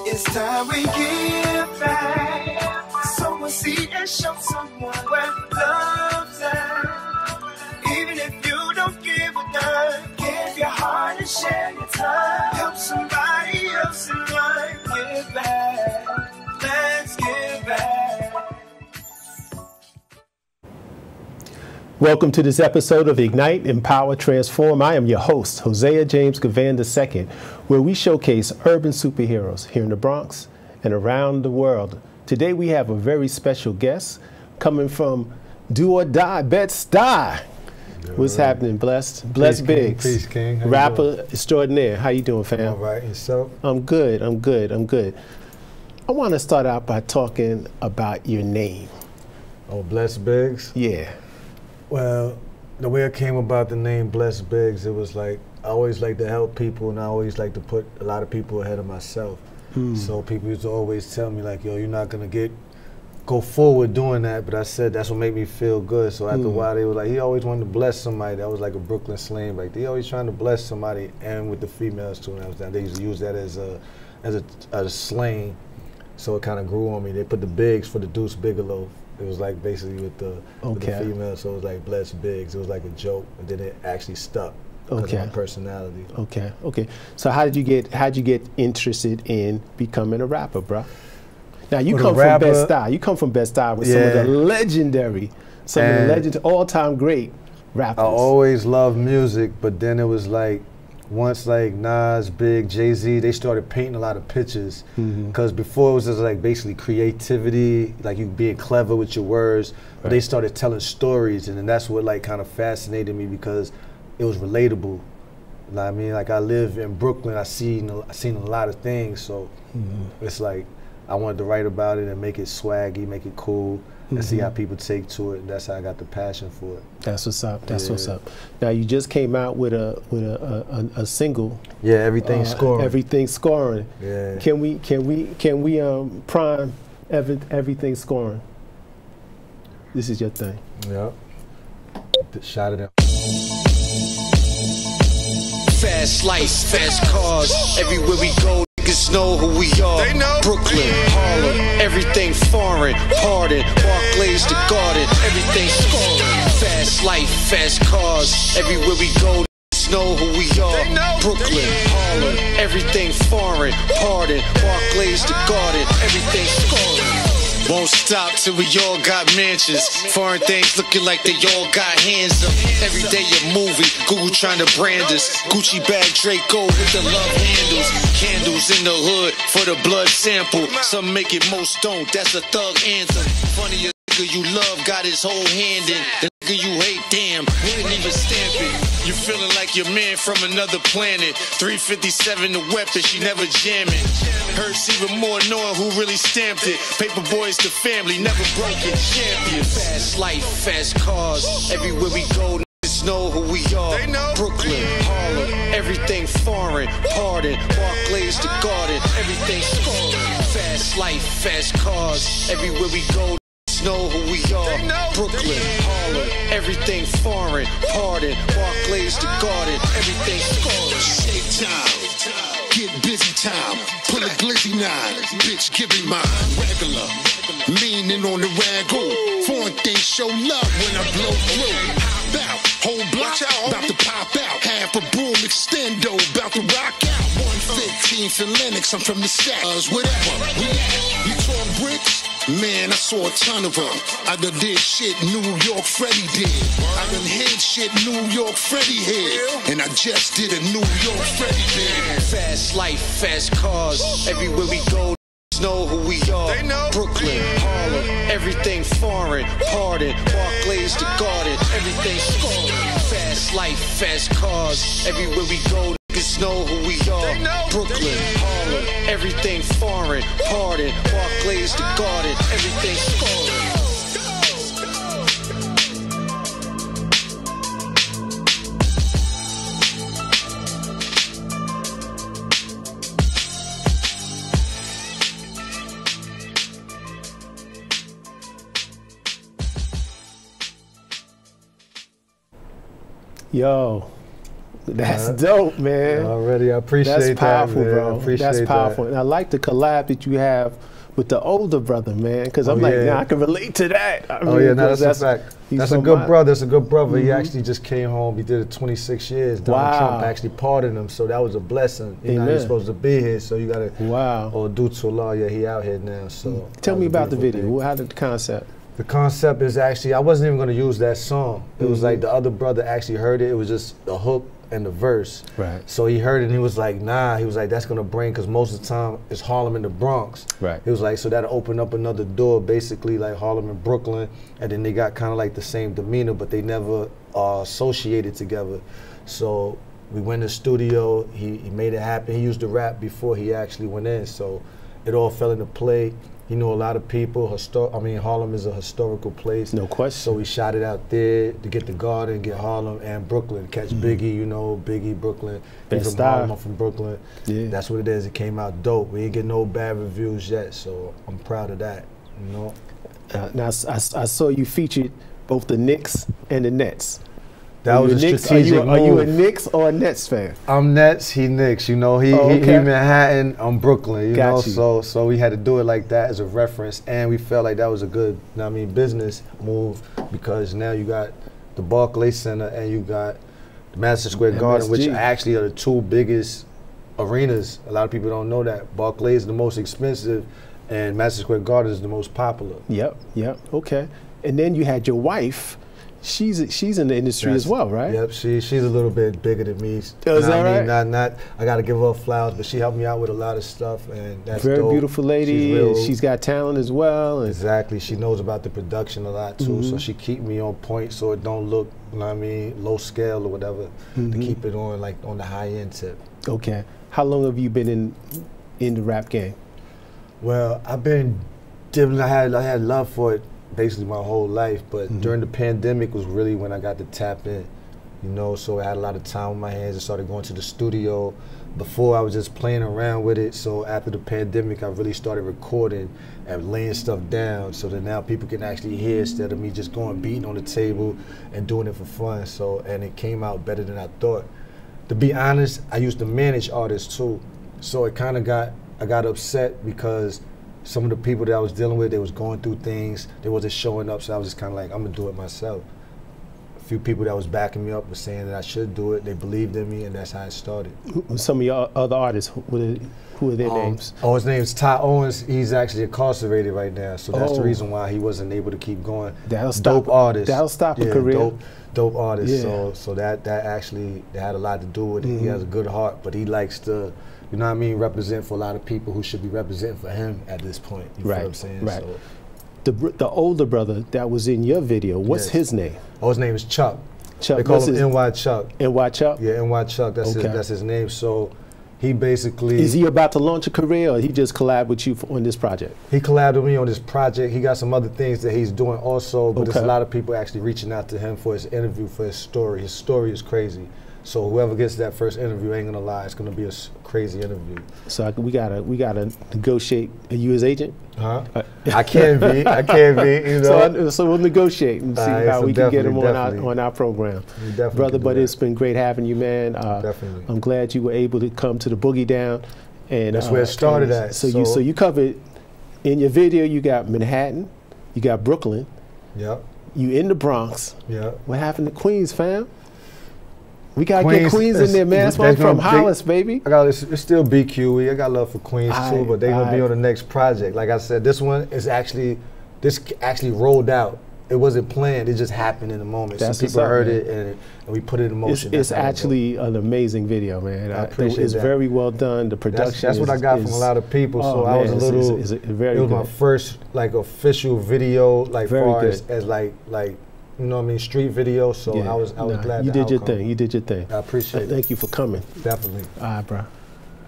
It's time we give back. Someone see and show someone where love's at. Even if you don't give a dime, give your heart and share your time. Help somebody else in life. Give back. Let's give back. Welcome to this episode of Ignite, Empower, Transform. I am your host, Hosea James Givan II, where we showcase urban superheroes here in the Bronx and around the world. Today we have a very special guest coming from Do or Die, Bed-Stuy. What's happening, Blessed? Blessed Bigz. Peace, King. Rapper extraordinaire. How you doing, fam? All right, yourself? I'm good, I'm good, I'm good. I want to start out by talking about your name. Oh, Blessed Bigz? Yeah. Well, the way I came about the name Blessed Bigz, it was like, I always like to help people and I always like to put a lot of people ahead of myself. So people used to always tell me like, yo, you're not gonna go forward doing that, but I said that's what made me feel good. So after a while they were like, he always wanted to bless somebody. That was like a Brooklyn slang, like they always trying to bless somebody, and with the females too. And they used to use that as a slang. So it kind of grew on me. They put the Bigz for the Deuce Bigelow. It was like basically with the female, so it was like Blessed Bigz. It was like a joke, and then it actually stuck because of my personality. Okay. So how did you get interested in becoming a rapper, bro? Now you come from Bed-Stuy. You come from Bed-Stuy with some of the legendary, all-time great rappers. I always loved music, but then it was like, once like Nas, Big, Jay-Z, they started painting a lot of pictures. Because before it was just like basically creativity, like you being clever with your words. But they started telling stories, and then that's what like kind of fascinated me because it was relatable. You know what I mean? Like I live in Brooklyn, I seen a lot of things, so it's like I wanted to write about it and make it swaggy, make it cool, and see how people take to it. And that's how I got the passion for it. That's what's up. That's what's up. Now you just came out with a single. Yeah, Everything Scoring. Everything Scoring. Yeah. Can we prime Everything Scoring? This is your thing. Yep. Shout it out. Fast life, fast cars. Everywhere we go, niggas know who we are. They know. Brooklyn, Harlem, everything foreign. Pardon, Barclays to Garden, everything scoring. Fast life, fast cars. Everywhere we go, niggas know who we are. They know. Brooklyn, Harlem, everything foreign. Pardon, Barclays to Garden, everything scoring. Won't stop till we all got mansions. Foreign things looking like they all got hands up. Every day a movie, Google trying to brand us. Gucci bag Draco with the love handles. Candles in the hood for the blood sample. Some make it, most don't, that's a thug anthem. Funny a nigga you love got his whole hand in. The nigga you hate, damn, wouldn't even stamp it. You feeling like your man from another planet. 357 the weapon, she never jamming. Hurts even more knowing who really stamped it. Paper boys the family, never broken champion. Fast life, fast cars. Everywhere we go, niggas know who we are. They know. Brooklyn, Harlem, everything foreign. Pardon, Barclays to Garden, everything scoring. Fast life, fast cars. Everywhere we go, know who we are. Brooklyn, Harlem, everything foreign. Pardon, Barclays to Garden, everything scoring. Shake time, get busy time. Pull a glizzy 9, bitch, give me mine. Regular, leaning on the raggle. Foreign things show love when I blow through. Hop out, whole block about to pop out. Half a broom extendo, about to rock out. 115 for Lennox, I'm from the Stacks. Whatever, we at, you talk bricks. Man, I saw a ton of them. I done did shit New York Freddie did. I done hid shit New York Freddie hid. And I just did a New York Freddie did. Fast life, fast cars. Everywhere we go, know who we are. They know. Brooklyn, Harlem, everything foreign. Pardon, Barclays to Garden, everything scoring. Fast life, fast cars. Everywhere we go, niggas know who we are. Brooklyn, Harlem, everything foreign. Pardon, Barclays to Garden, everything scoring. Yo, That's dope, man. Already, I appreciate that. That's powerful, man. bro. I appreciate That's powerful. that. And I like the collab that you have with the older brother, man, because I'm like, yeah, I can relate to that. I mean, that's a fact. That's a good brother. That's a good brother. He actually just came home. He did it 26 years. Donald Trump actually pardoned him, so that was a blessing. You know, he's supposed to be here, so you got to. Wow. Or due to law, yeah, he out here now. So tell me about the video. How did the concept? The concept is actually, I wasn't even going to use that song. It was like the other brother actually heard it. It was just the hook and the verse. Right. So he heard it and he was like, nah. He was like, that's gonna bring, because most of the time it's Harlem and the Bronx. Right. He was like, so that'll open up another door, basically like Harlem and Brooklyn, and then they got kind of like the same demeanor, but they never associated together. So we went in the studio. He made it happen. He used to rap before he actually went in, so it all fell into play. He knew a lot of people. Harlem is a historical place. No question. So we shot it out there to get the Garden, get Harlem and Brooklyn. Catch Biggie, you know, Biggie, Brooklyn. He's from Harlem, I'm from Brooklyn. Yeah. That's what it is. It came out dope. We ain't get no bad reviews yet, so I'm proud of that, you know. Now, I saw you featured both the Knicks and the Nets. That was a strategic move. Are you a Knicks or a Nets fan? I'm Nets, he Knicks. You know, he Manhattan, I'm Brooklyn. You know, so we had to do it like that as a reference, and we felt like that was a good, business move, because now you got the Barclays Center and you got the Madison Square Garden, which actually are the two biggest arenas. A lot of people don't know that. Barclays is the most expensive, and Madison Square Garden is the most popular. Yep. Okay. And then you had your wife. She's in the industry as well, right? Yep, she's a little bit bigger than me. Is that right? Not I gotta give her flowers, but she helped me out with a lot of stuff, and that's very dope. Beautiful lady. She's got talent as well. Exactly, she knows about the production a lot too, so she keep me on point so it don't look, low scale or whatever, to keep it on on the high end tip. Okay, how long have you been in the rap game? Well, I've been dipping. I had love for it basically my whole life, but during the pandemic was really when I got to tap in, you know, so I had a lot of time on my hands. I started going to the studio. Before I was just playing around with it, so after the pandemic I really started recording and laying stuff down so that now people can actually hear instead of me just going beating on the table and doing it for fun. So, and it came out better than I thought. To be honest, I used to manage artists too, so it kind of I got upset because some of the people that I was dealing with, they was going through things, they wasn't showing up, so I was just kind of like, I'm gonna do it myself. A few people that was backing me up were saying that I should do it, they believed in me, and that's how it started. Some of your other artists, who are their names? Oh, his name's Ty Owens. He's actually incarcerated right now, so that's the reason why he wasn't able to keep going. That'll stop a career. Dope artist, so that actually had a lot to do with it. He has a good heart, but he likes to, you know what I mean, represent for a lot of people who should be representing for him at this point. You know what I'm saying? Right. So, the older brother that was in your video, what's his name? Oh, his name is Chuck. Chuck. They call him NY Chuck. NY Chuck? Yeah, NY Chuck. That's his name. So he basically... Is he about to launch a career, or he just collabed with you on this project? He collabed with me on this project. He got some other things that he's doing also, but there's a lot of people actually reaching out to him for his interview, for his story. His story is crazy. So whoever gets that first interview, ain't gonna lie, it's gonna be a crazy interview. So we gotta negotiate. Are you his agent? Huh? I can be. You know. So we'll negotiate and see how we can get him on our program, brother. But it's been great having you, man. Definitely. I'm glad you were able to come to the Boogie Down, and that's where it started at. So you covered in your video. You got Manhattan, you got Brooklyn. Yep. You in the Bronx. Yep. What happened to Queens, fam? We gotta get Queens in there, man. That's why I'm from Hollis, baby. It's still BQE. I got love for Queens too, but they gonna be on the next project. Like I said, this actually rolled out. It wasn't planned. It just happened in the moment. Some people heard it and we put it in motion. It's actually an amazing video, man. I appreciate it's that. very well done. The production. That's what I got from a lot of people. So I was a little. It was my first official video, you know what I mean, street video, so I was glad. You did your thing. You did your thing. I appreciate it. Thank you for coming. Definitely. All right, bro.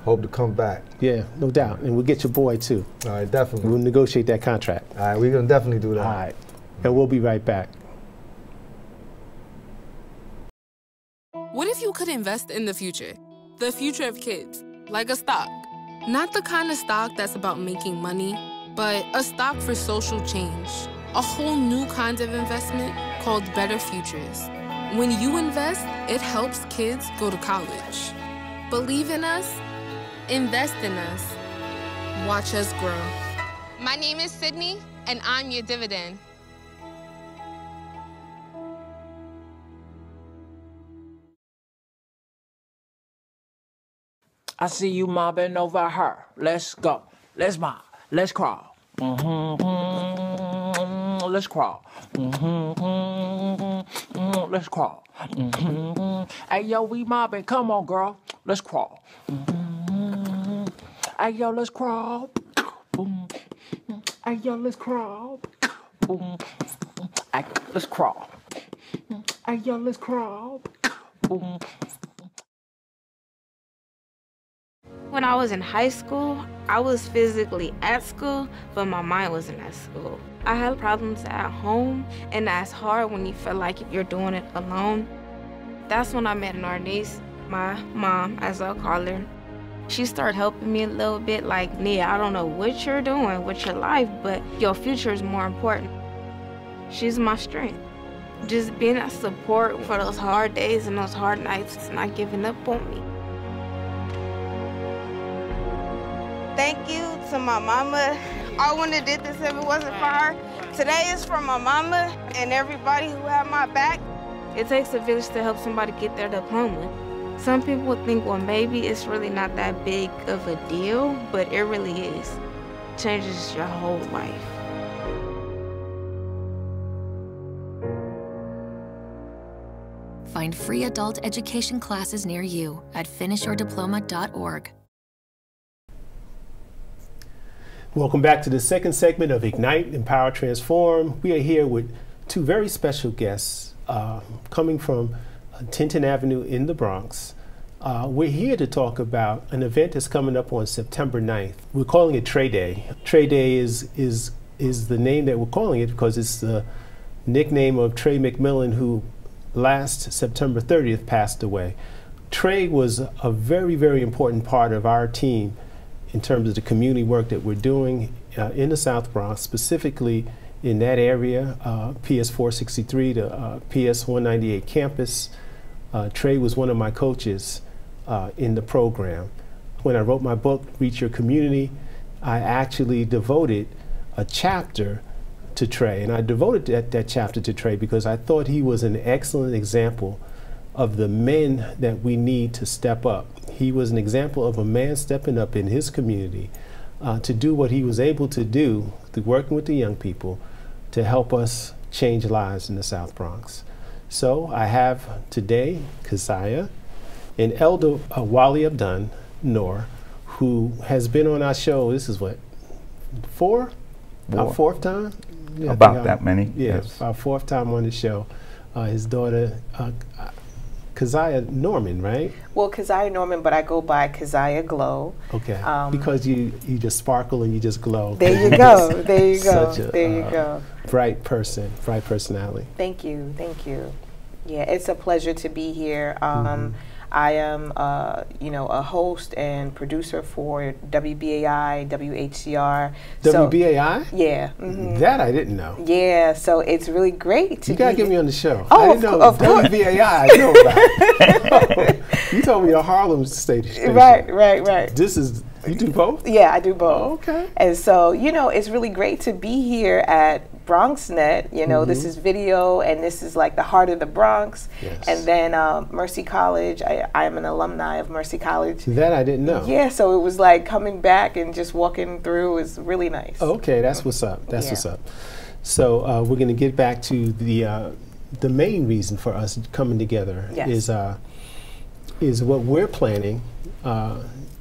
Hope to come back. Yeah, no doubt. And we'll get your boy too. All right, definitely. We'll negotiate that contract. All right, we're gonna definitely do that. All right. And we'll be right back. What if you could invest in the future? The future of kids, like a stock. Not the kind of stock that's about making money, but a stock for social change. A whole new kind of investment called Better Futures. When you invest, it helps kids go to college. Believe in us, invest in us, watch us grow. My name is Sydney, and I'm your dividend. I see you mobbing over her. Let's go. Let's mob. Let's crawl. Let's crawl. Let's crawl. Hey, yo, we mobbing. Come on, girl. Let's crawl. Hey, yo, let's crawl. Hey, yo, let's crawl. Hey, let's crawl. Hey, yo, let's crawl. When I was in high school, I was physically at school, but my mind wasn't at school. I had problems at home, and that's hard when you feel like you're doing it alone. That's when I met an artist, my mom, as I'll call her. She started helping me a little bit, like, Nia, I don't know what you're doing with your life, but your future is more important. She's my strength. Just being that support for those hard days and those hard nights, not giving up on me. Thank you to my mama. I wouldn't have did this if it wasn't for her. Today is for my mama and everybody who had my back. It takes a village to help somebody get their diploma. Some people would think, well, maybe it's really not that big of a deal, but it really is. It changes your whole life. Find free adult education classes near you at finishyourdiploma.org. Welcome back to the second segment of Ignite, Empower, Transform. We are here with two very special guests coming from Tinton Avenue in the Bronx. We're here to talk about an event that's coming up on September 9th. We're calling it Trey Day. Trey Day is the name that we're calling it because it's the nickname of Trey McMillan, who last September 30th passed away. Trey was a very, very important part of our team in terms of the community work that we're doing in the South Bronx, specifically in that area, PS 463 to PS 198 campus. Trey was one of my coaches in the program. When I wrote my book, Reach Your Community, I actually devoted a chapter to Trey, and I devoted that chapter to Trey because I thought he was an excellent example of the men that we need to step up. He was an example of a man stepping up in his community to do what he was able to do through working with the young people to help us change lives in the South Bronx. So I have today Keziah and Elder Wali Abdun, Noor, who has been on our show. This is what, our fourth time? Yeah, about that many. Yes, our fourth time on the show. His daughter, Keziah Norman, right? Well, Keziah Norman, but I go by Keziah Glow. Okay, because you just sparkle and you just glow. There you go, there you go, there you go. Bright person, bright personality. Thank you, thank you. Yeah, it's a pleasure to be here. I am, a host and producer for WBAI, WHCR. WBAI? So, yeah. That I didn't know. Yeah, so it's really great to You gotta get me on the show. Oh, I didn't know WBAI. I know about it. You told me a Harlem station. Right. This is, you do both? Yeah, I do both. Oh, okay. And so, it's really great to be here at BronxNet. This is video, and this is like the heart of the Bronx. Yes. And then Mercy College. I am an alumni of Mercy College. That I didn't know. Yeah, so it was like coming back and just walking through is really nice. Okay, that's what's up. That's what's up. So we're going to get back to the main reason for us coming together. Yes. is what we're planning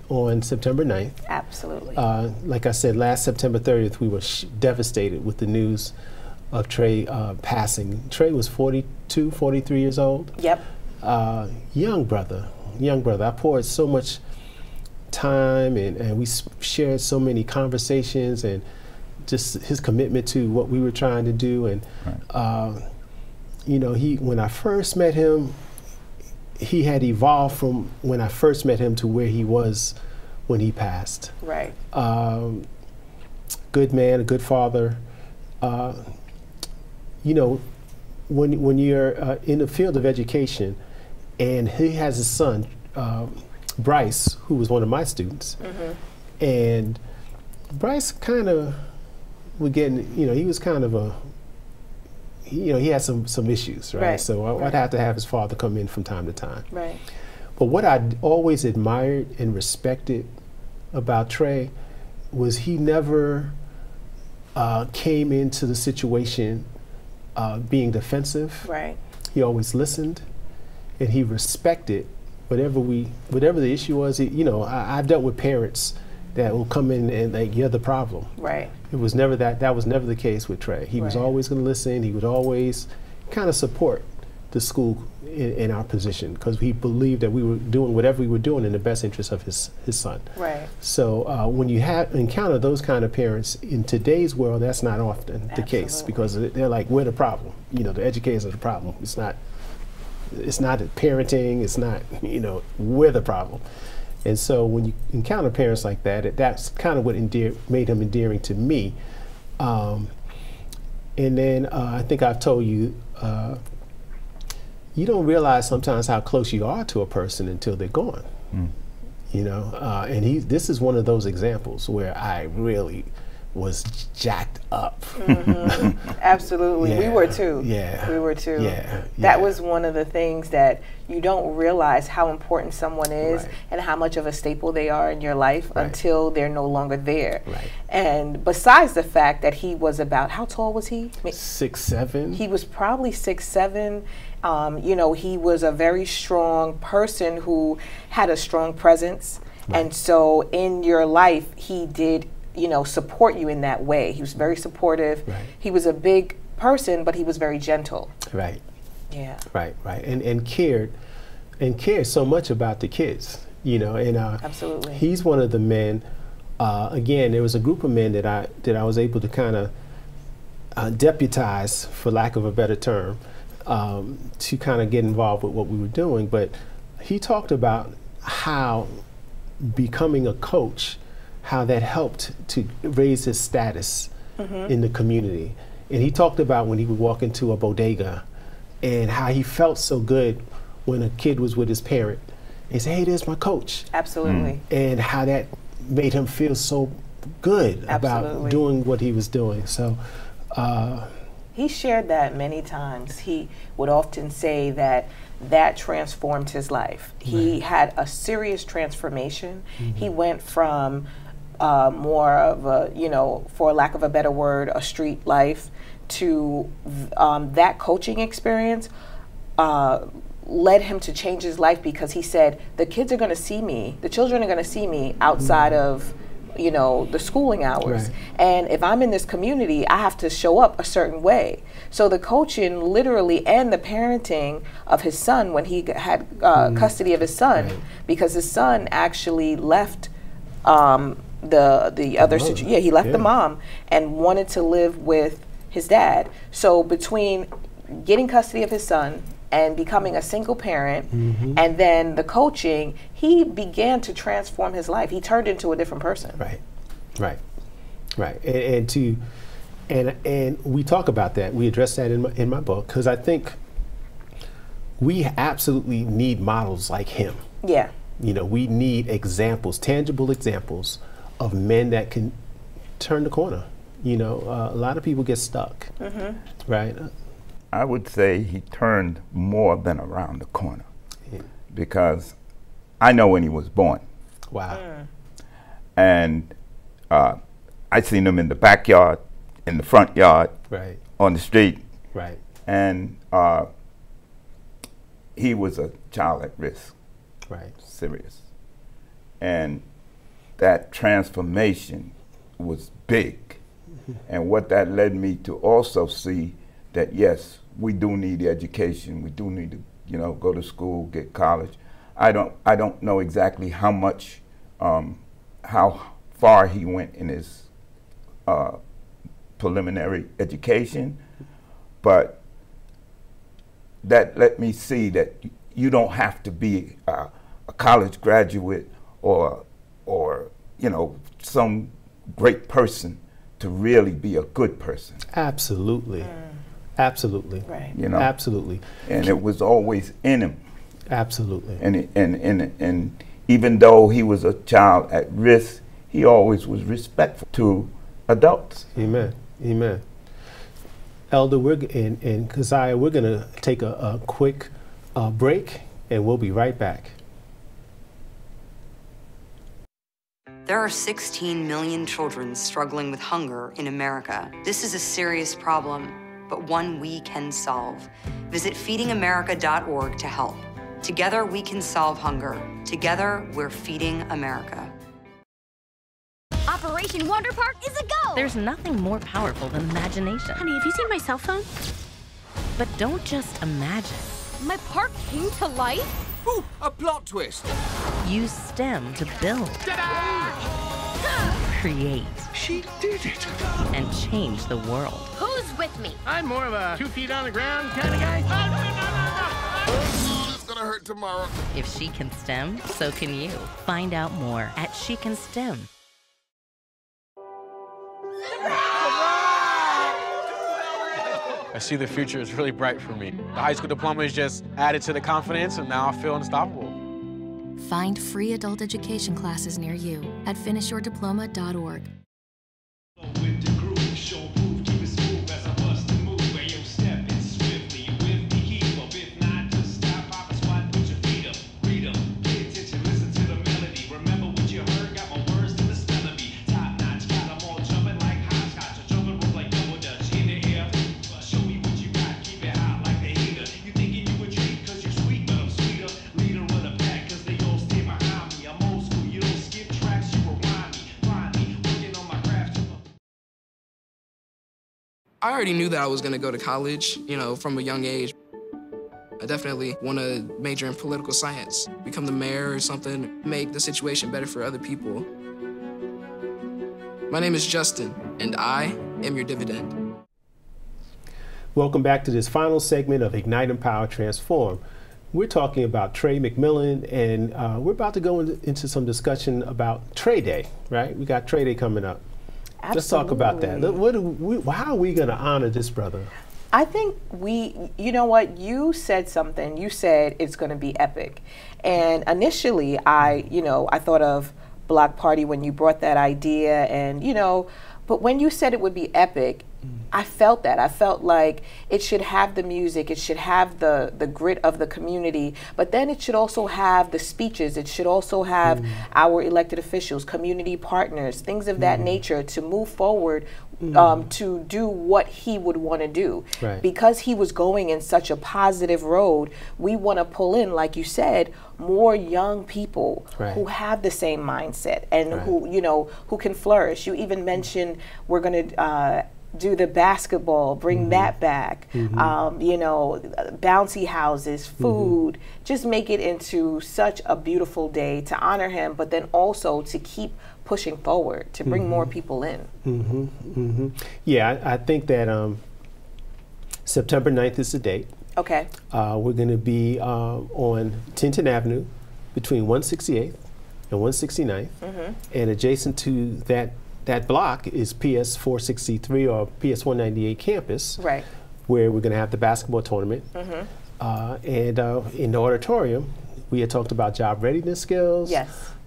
on September 9th. Absolutely. Like I said, last September 30th, we were devastated with the news of Trey passing. Trey was 42, 43 years old. Yep. Young brother. I poured so much time and we shared so many conversations and just his commitment to what we were trying to do. And, when I first met him, he had evolved from when I first met him to where he was when he passed. Right. Good man, a good father. when you're in the field of education, and he has his son, Bryce, who was one of my students, and Bryce kind of was getting, he was kind of he had some issues, right? So I'd have to have his father come in from time to time. Right. But what I always admired and respected about Trey was he never came into the situation being defensive. Right. He always listened, and he respected whatever the issue was. I've dealt with parents that will come in and like, you're the problem. Right. It was never that was never the case with Trey. He was always going to listen. He would always kind of support the school in our position, because he believed that we were doing whatever we were doing in the best interest of his son. Right. So when you encounter those kind of parents in today's world, that's not often the case, because they're like, we're the problem. The educators are the problem. It's not parenting. It's not, we're the problem. And so when you encounter parents like that, that's kind of what made him endearing to me. And then I think I've told you, you don't realize sometimes how close you are to a person until they're gone. And this is one of those examples where I really was jacked up. Absolutely. We were too. Yeah. We were too. Yeah. That was one of the things that you don't realize how important someone is and how much of a staple they are in your life until they're no longer there. Right. And besides the fact that he was about, how tall was he? 6'7". He was probably 6'7". He was a very strong person who had a strong presence. And so in your life, he did support you in that way. He was very supportive. He was a big person, but he was very gentle. Right. Yeah. Right. And cared so much about the kids, and absolutely. He's one of the men, again, there was a group of men that I was able to kind of deputize, for lack of a better term, to kind of get involved with what we were doing. But he talked about how becoming a coach, how that helped to raise his status in the community. And he talked about when he would walk into a bodega and how he felt so good when a kid was with his parent. He said, hey, there's my coach. Absolutely. And how that made him feel so good about doing what he was doing. So he shared that many times. He would often say that transformed his life. He had a serious transformation. He went from more of a, for lack of a better word, a street life, to that coaching experience led him to change his life, because he said, the kids are going to see me, the children are going to see me outside of the schooling hours. And if I'm in this community, I have to show up a certain way. So the coaching literally, and the parenting of his son when he had custody of his son, because his son actually left the other situation. Yeah, he left the mom and wanted to live with his dad. So between getting custody of his son and becoming a single parent, and then the coaching, he began to transform his life. He turned into a different person. Right. And we talk about that. We address that in my book, because I think we absolutely need models like him. Yeah. We need examples, tangible examples of men that can turn the corner. A lot of people get stuck, right? I would say he turned more than around the corner, because I know when he was born. Wow. And I seen him in the backyard, in the front yard, on the street. Right. And he was a child at risk. Right. Serious. And that transformation was big. And what that led me to also see that, yes, we do need education. We do need to, go to school, get college. I don't know exactly how much, how far he went in his preliminary education, but that let me see that you don't have to be a college graduate or some great person to really be a good person. Absolutely. Absolutely. Right. You know? Absolutely. And it was always in him. Absolutely. And even though he was a child at risk, he always was respectful to adults. Amen. Amen. Elder, and Keziah, we're going to take a quick break, and we'll be right back. There are 16 million children struggling with hunger in America. This is a serious problem, but one we can solve. Visit feedingamerica.org to help. Together we can solve hunger. Together we're feeding America. Operation Wonder Park is a go! There's nothing more powerful than imagination. Honey, have you seen my cell phone? But don't just imagine. My park came to life? Ooh, a plot twist. Use STEM to build, create. She did it. And change the world. Who's with me? I'm more of a 2 feet on the ground kind of guy. It's gonna hurt tomorrow. If she can STEM, so can you. Find out more at She Can STEM. I see the future is really bright for me. The high school diploma is just added to the confidence, and now I feel unstoppable. Find free adult education classes near you at finishyourdiploma.org. I already knew that I was going to go to college, you know, from a young age. I definitely want to major in political science, become the mayor or something, make the situation better for other people. My name is Justin, and I am your dividend. Welcome back to this final segment of Ignite, Empower, Transform. We're talking about Trey McMillan, and we're about to go into some discussion about Trey Day, right? We got Trey Day coming up. Absolutely. Let's talk about that. How are we going to honor this brother? I think you know what, you said something. You said it's going to be epic. And initially, I thought of Block Party when you brought that idea, and, but when you said it would be epic, I felt that. I felt like it should have the music, it should have the grit of the community, but then it should also have the speeches, it should also have our elected officials, community partners, things of that nature to move forward to do what he would want to do. Right. Because he was going in such a positive road, we want to pull in, like you said, more young people who have the same mindset and who can flourish. You even mentioned we're going to do the basketball, bring that back, bouncy houses, food, just make it into such a beautiful day to honor him, but then also to keep pushing forward, to bring more people in. Yeah, I think that September 9th is the date. Okay. We're going to be on Tinton Avenue between 168th and 169th, and adjacent to that block is PS 463 or PS 198 campus, right, where we're going to have the basketball tournament. And in the auditorium, we had talked about job readiness skills,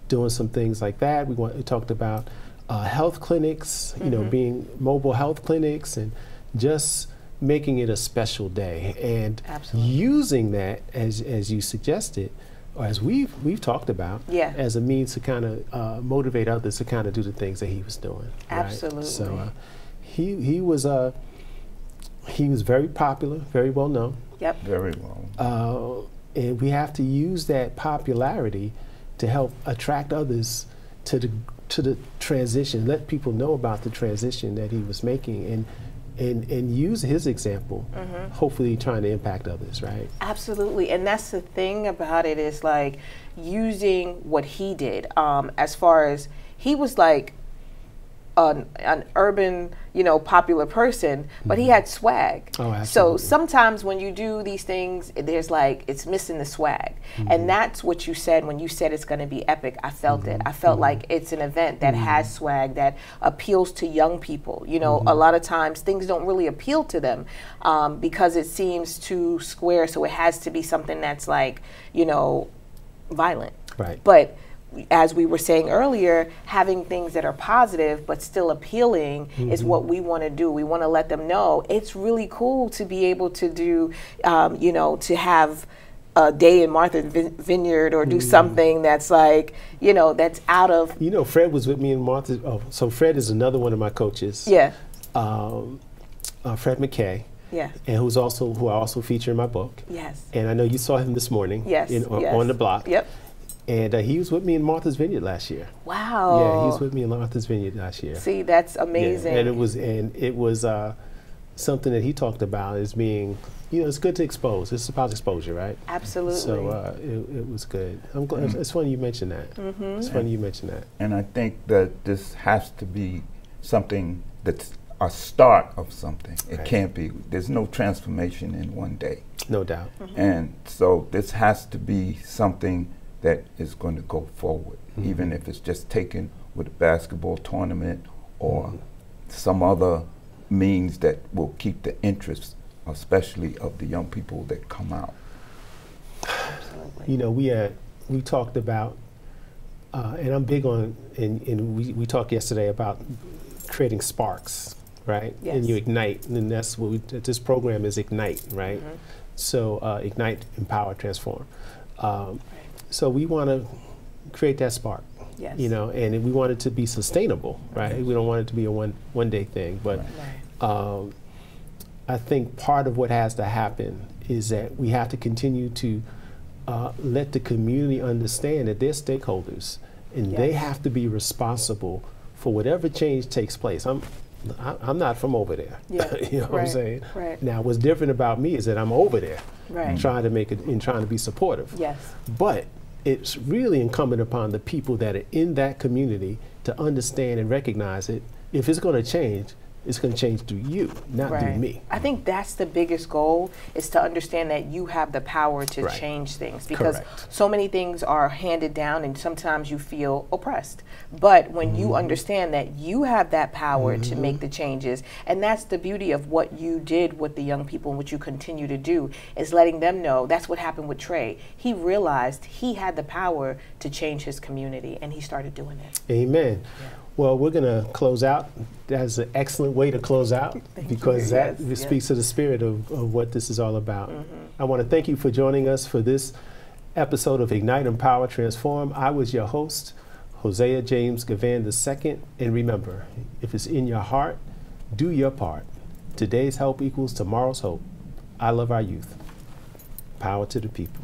doing some things like that. We talked about health clinics, being mobile health clinics, and just making it a special day. And using that, as you suggested, or as we've talked about, as a means to kind of motivate others to kind of do the things that he was doing. Absolutely. Right? So he was very popular, very well known. Yep. Very well. And we have to use that popularity to help attract others to the transition. Let people know about the transition that he was making, and use his example, hopefully trying to impact others, right? Absolutely, and that's the thing about it, is like using what he did, as far as he was like an urban, popular person, but he had swag. Oh, absolutely. So sometimes when you do these things, there's like, it's missing the swag. And that's what you said when you said it's going to be epic. I felt it. I felt like it's an event that has swag, that appeals to young people. A lot of times things don't really appeal to them because it seems too square. So it has to be something that's like, violent. Right. But as we were saying earlier, having things that are positive but still appealing is what we want to do. We want to let them know it's really cool to be able to do, to have a day in Martha's Vineyard or do something that's like, that's out of. Fred was with me in Martha's. Oh, so Fred is another one of my coaches. Yeah. Fred McKay. Yeah. And who I also feature in my book. Yes. And I know you saw him this morning. Yes. On the block. Yep. And he was with me in Martha's Vineyard last year. Wow. Yeah, he was with me in Martha's Vineyard last year. See, that's amazing. Yeah. And it was something that he talked about as being, it's good to expose. It's about exposure, right? Absolutely. So it was good. I'm glad. It's funny you mentioned that. It's funny you mentioned that. And I think that this has to be something that's a start of something. It can't be. There's no transformation in one day. No doubt. And so this has to be something that is going to go forward, even if it's just taken with a basketball tournament or some other means that will keep the interest, especially of the young people that come out. Absolutely. We talked about, and I'm big on, and we talked yesterday about creating sparks, right? Yes. And you ignite, and that's what this program is Ignite, right? So Ignite, Empower, Transform. So we want to create that spark, yes. And we want it to be sustainable, right? We don't want it to be a one-day thing. But I think part of what has to happen is that we have to continue to let the community understand that they're stakeholders, and they have to be responsible for whatever change takes place. I'm not from over there. Yeah. You know what I'm saying? Right. Now, what's different about me is that I'm over there, trying to make it and trying to be supportive. Yes. But it's really incumbent upon the people that are in that community to understand and recognize it. If it's going to change, it's going to change through you, not through me. I think that's the biggest goal, is to understand that you have the power to change things, because so many things are handed down and sometimes you feel oppressed. But when you understand that you have that power to make the changes, and that's the beauty of what you did with the young people and what you continue to do, is letting them know. That's what happened with Trey. He realized he had the power to change his community, and he started doing it. Amen. Yeah. Well, we're going to close out. That's an excellent way to close out, because that speaks to the spirit of what this is all about. I want to thank you for joining us for this episode of Ignite, Empower, Transform. I was your host, Hosea James Givan II. And remember, if it's in your heart, do your part. Today's help equals tomorrow's hope. I love our youth. Power to the people.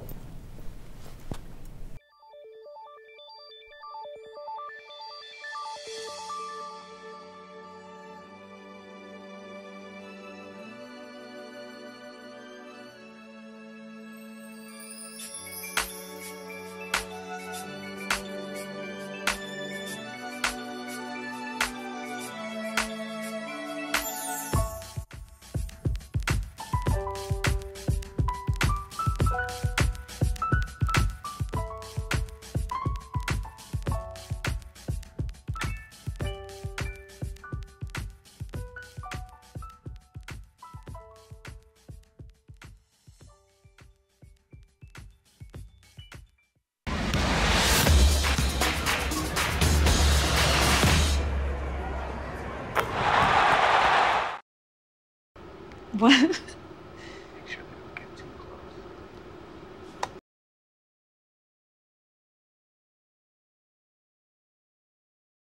What?